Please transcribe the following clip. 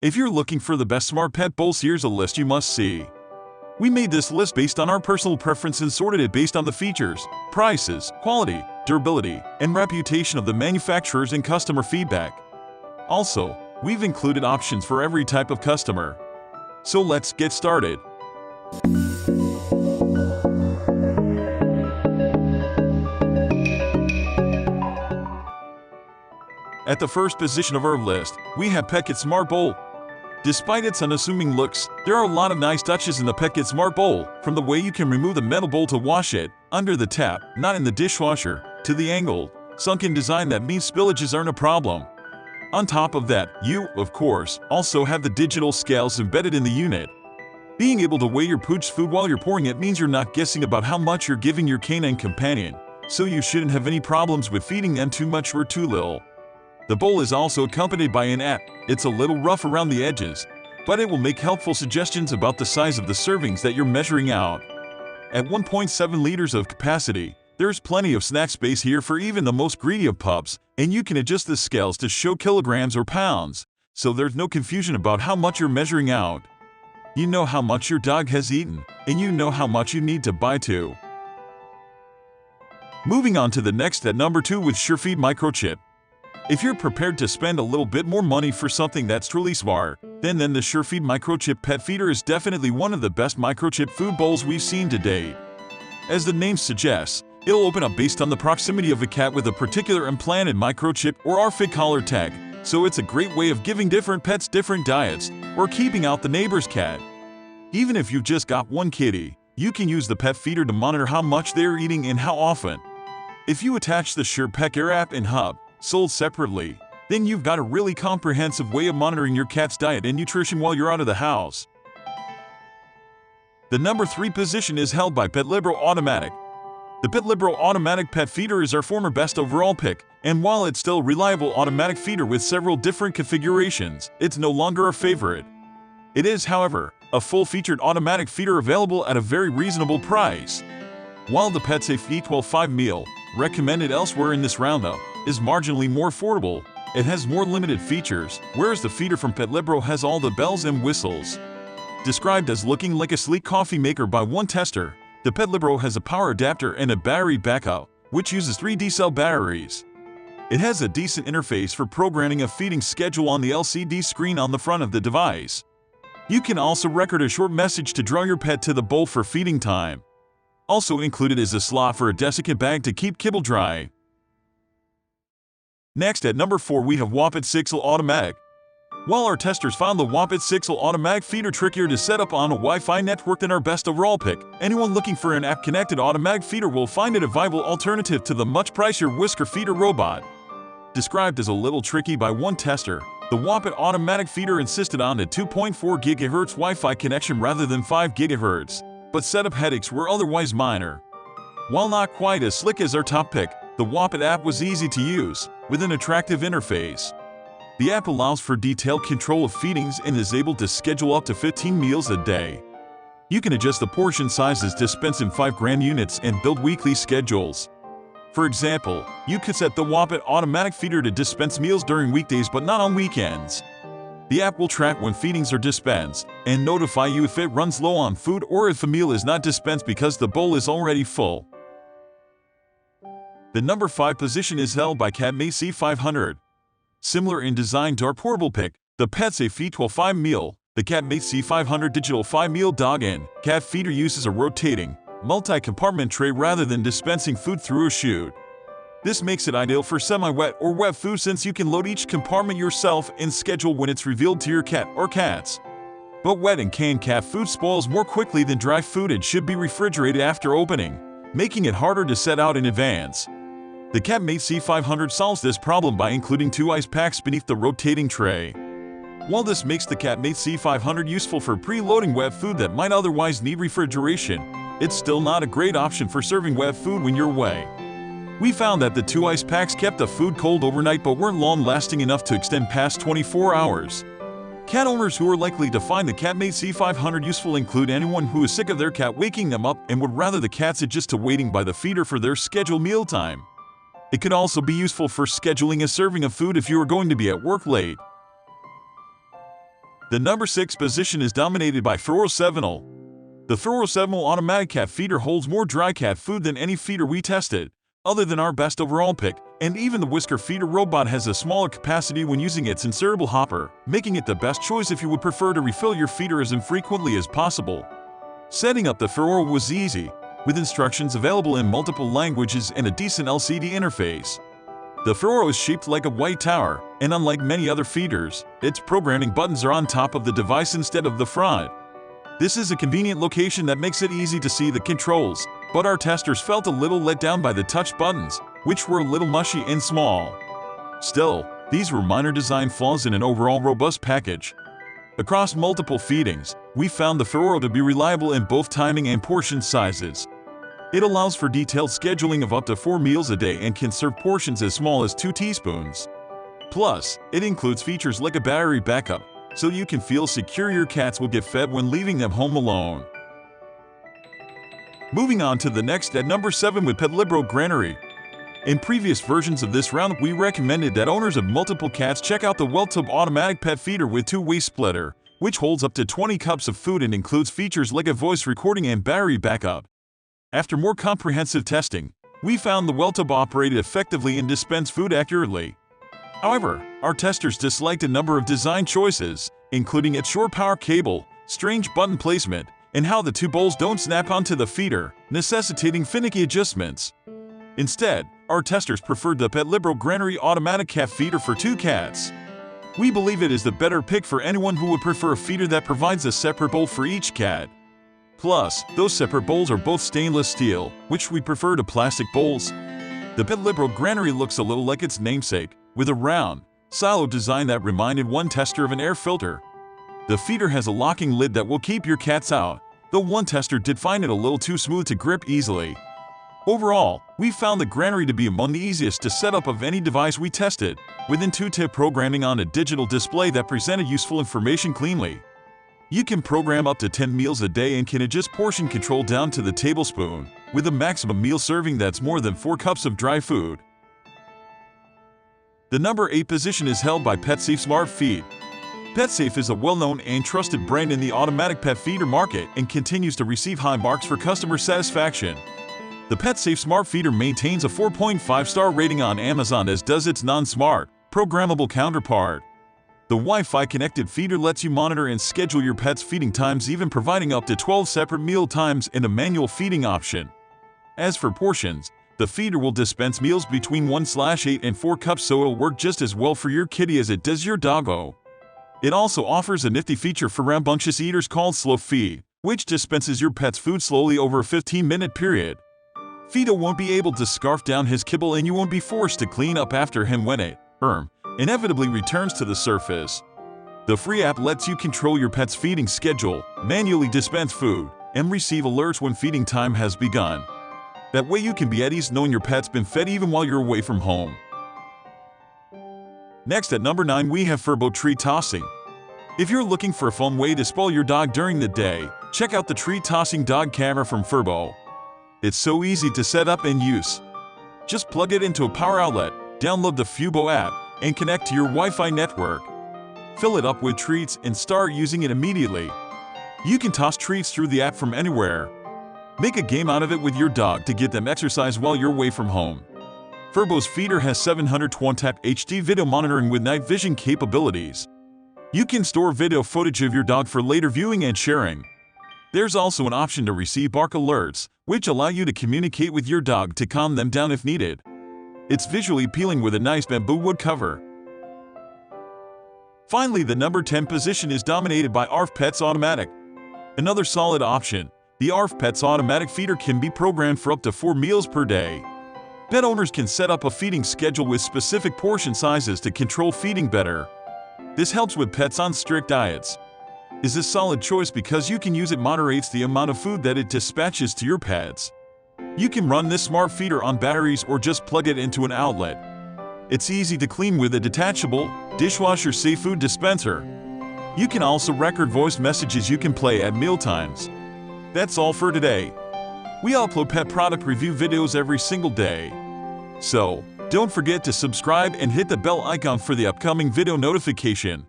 If you're looking for the best smart pet bowls, here's a list you must see. We made this list based on our personal preference and sorted it based on the features, prices, quality, durability, and reputation of the manufacturers and customer feedback. Also, we've included options for every type of customer. So let's get started. At the first position of our list, we have PetKit Smart Bowl. Despite its unassuming looks, there are a lot of nice touches in the PetKit Smart Bowl, from the way you can remove the metal bowl to wash it, under the tap, not in the dishwasher, to the angled, sunken design that means spillages aren't a problem. On top of that, you, of course, also have the digital scales embedded in the unit. Being able to weigh your pooch food while you're pouring it means you're not guessing about how much you're giving your canine companion, so you shouldn't have any problems with feeding them too much or too little. The bowl is also accompanied by an app. It's a little rough around the edges, but it will make helpful suggestions about the size of the servings that you're measuring out. At 1.7 liters of capacity, there's plenty of snack space here for even the most greedy of pups, and you can adjust the scales to show kilograms or pounds, so there's no confusion about how much you're measuring out. You know how much your dog has eaten, and you know how much you need to buy too. Moving on to the next at number 2 with SureFeed Microchip. If you're prepared to spend a little bit more money for something that's truly smart, then the SureFeed Microchip Pet Feeder is definitely one of the best microchip food bowls we've seen to date. As the name suggests, it'll open up based on the proximity of a cat with a particular implanted microchip or Arf collar tag, so it's a great way of giving different pets different diets, or keeping out the neighbor's cat. Even if you've just got one kitty, you can use the Pet Feeder to monitor how much they're eating and how often. If you attach the SurePet app and hub, sold separately, then you've got a really comprehensive way of monitoring your cat's diet and nutrition while you're out of the house. The number 3 position is held by PETLIBRO Automatic. The PETLIBRO Automatic Pet Feeder is our former best overall pick, and while it's still a reliable automatic feeder with several different configurations, it's no longer a favorite. It is, however, a full-featured automatic feeder available at a very reasonable price. While the PetSafe E12 meal, recommended elsewhere in this roundup, is marginally more affordable, it has more limited features, whereas the feeder from PETLIBRO has all the bells and whistles. Described as looking like a sleek coffee maker by one tester, the PETLIBRO has a power adapter and a battery backup, which uses 3 D-cell batteries. It has a decent interface for programming a feeding schedule on the LCD screen on the front of the device. You can also record a short message to draw your pet to the bowl for feeding time. Also included is a slot for a desiccant bag to keep kibble dry. Next at number 4 we have WOPET 6L Automatic. While our testers found the WOPET 6L Automatic feeder trickier to set up on a Wi-Fi network than our best overall pick, anyone looking for an app-connected automatic feeder will find it a viable alternative to the much pricier whisker feeder robot. Described as a little tricky by one tester, the WOPET Automatic feeder insisted on a 2.4 GHz Wi-Fi connection rather than 5 GHz, but setup headaches were otherwise minor. While not quite as slick as our top pick, the WOPET app was easy to use, with an attractive interface. The app allows for detailed control of feedings and is able to schedule up to 15 meals a day. You can adjust the portion sizes dispensed in 5-gram units and build weekly schedules. For example, you could set the WOPET Automatic feeder to dispense meals during weekdays but not on weekends. The app will track when feedings are dispensed and notify you if it runs low on food or if a meal is not dispensed because the bowl is already full. The number 5 position is held by Mate C500. Similar in design to our portable pick, the PetSafe E12 meal, the Mate C500 digital 5-meal dog and cat feeder uses a rotating, multi-compartment tray rather than dispensing food through a chute. This makes it ideal for semi-wet or wet food since you can load each compartment yourself and schedule when it's revealed to your cat or cats. But wet and canned cat food spoils more quickly than dry food and should be refrigerated after opening, making it harder to set out in advance. The Mate C500 solves this problem by including 2 ice packs beneath the rotating tray. While this makes the Mate C500 useful for pre-loading wet food that might otherwise need refrigeration, it's still not a great option for serving wet food when you're away. We found that the 2 ice packs kept the food cold overnight but weren't long-lasting enough to extend past 24 hours. Cat owners who are likely to find the Mate C500 useful include anyone who is sick of their cat waking them up and would rather the cats adjust to waiting by the feeder for their scheduled mealtime. It could also be useful for scheduling a serving of food if you are going to be at work late. The number 6 position is dominated by Furbo 7. The Furbo 7 automatic cat feeder holds more dry cat food than any feeder we tested, other than our best overall pick, and even the whisker feeder robot has a smaller capacity when using its insertable hopper, making it the best choice if you would prefer to refill your feeder as infrequently as possible. Setting up the Faroro was easy, with instructions available in multiple languages and a decent LCD interface. The Faroro is shaped like a white tower, and unlike many other feeders, its programming buttons are on top of the device instead of the front. This is a convenient location that makes it easy to see the controls, but our testers felt a little let down by the touch buttons, which were a little mushy and small. Still, these were minor design flaws in an overall robust package. Across multiple feedings, we found the Faroro to be reliable in both timing and portion sizes. It allows for detailed scheduling of up to 4 meals a day and can serve portions as small as 2 teaspoons. Plus, it includes features like a battery backup, so you can feel secure your cats will get fed when leaving them home alone. Moving on to the next at number 7 with PETLIBRO Granary. In previous versions of this round, we recommended that owners of multiple cats check out the WOPET automatic pet feeder with 2-way splitter, which holds up to 20 cups of food and includes features like a voice recording and battery backup. After more comprehensive testing, we found the WOPET operated effectively and dispensed food accurately. However, our testers disliked a number of design choices, including its short power cable, strange button placement, and how the 2 bowls don't snap onto the feeder, necessitating finicky adjustments. Instead, our testers preferred the PETLIBRO Granary automatic cat feeder for 2 cats. We believe it is the better pick for anyone who would prefer a feeder that provides a separate bowl for each cat. Plus, those separate bowls are both stainless steel, which we prefer to plastic bowls. The PETLIBRO Granary looks a little like its namesake, with a round, silo design that reminded one tester of an air filter. The feeder has a locking lid that will keep your cats out, though one tester did find it a little too smooth to grip easily. Overall, we found the Granary to be among the easiest to set up of any device we tested, with intuitive programming on a digital display that presented useful information cleanly. You can program up to 10 meals a day and can adjust portion control down to the tablespoon, with a maximum meal serving that's more than 4 cups of dry food. The number 8 position is held by PetSafe Smart Feed. PetSafe is a well-known and trusted brand in the automatic pet feeder market and continues to receive high marks for customer satisfaction. The PetSafe Smart Feeder maintains a 4.5-star rating on Amazon, as does its non-smart, programmable counterpart. The Wi-Fi connected feeder lets you monitor and schedule your pet's feeding times, even providing up to 12 separate meal times and a manual feeding option. As for portions, the feeder will dispense meals between 1/8 and 4 cups, so it'll work just as well for your kitty as it does your doggo. It also offers a nifty feature for rambunctious eaters called Slow Feed, which dispenses your pet's food slowly over a 15-minute period. Fido won't be able to scarf down his kibble, and you won't be forced to clean up after him when it inevitably returns to the surface. The free app lets you control your pet's feeding schedule, manually dispense food, and receive alerts when feeding time has begun. That way you can be at ease knowing your pet's been fed even while you're away from home. Next at number 9 we have Furbo Treat-Tossing. If you're looking for a fun way to spoil your dog during the day, check out the Treat-Tossing dog camera from Furbo. It's so easy to set up and use. Just plug it into a power outlet, download the Furbo app, and connect to your Wi-Fi network. Fill it up with treats and start using it immediately. You can toss treats through the app from anywhere. Make a game out of it with your dog to get them exercise while you're away from home. Furbo's feeder has 720p HD video monitoring with night vision capabilities. You can store video footage of your dog for later viewing and sharing. There's also an option to receive bark alerts, which allow you to communicate with your dog to calm them down if needed. It's visually appealing with a nice bamboo wood cover. Finally, the number 10 position is dominated by Arf Pets Automatic. Another solid option, the Arf Pets Automatic feeder can be programmed for up to 4 meals per day. Pet owners can set up a feeding schedule with specific portion sizes to control feeding better. This helps with pets on strict diets. Is a solid choice because you can use it moderates the amount of food that it dispatches to your pets. You can run this smart feeder on batteries or just plug it into an outlet. It's easy to clean with a detachable, dishwasher-safe food dispenser. You can also record voice messages you can play at mealtimes. That's all for today. We upload pet product review videos every single day. So, don't forget to subscribe and hit the bell icon for the upcoming video notification.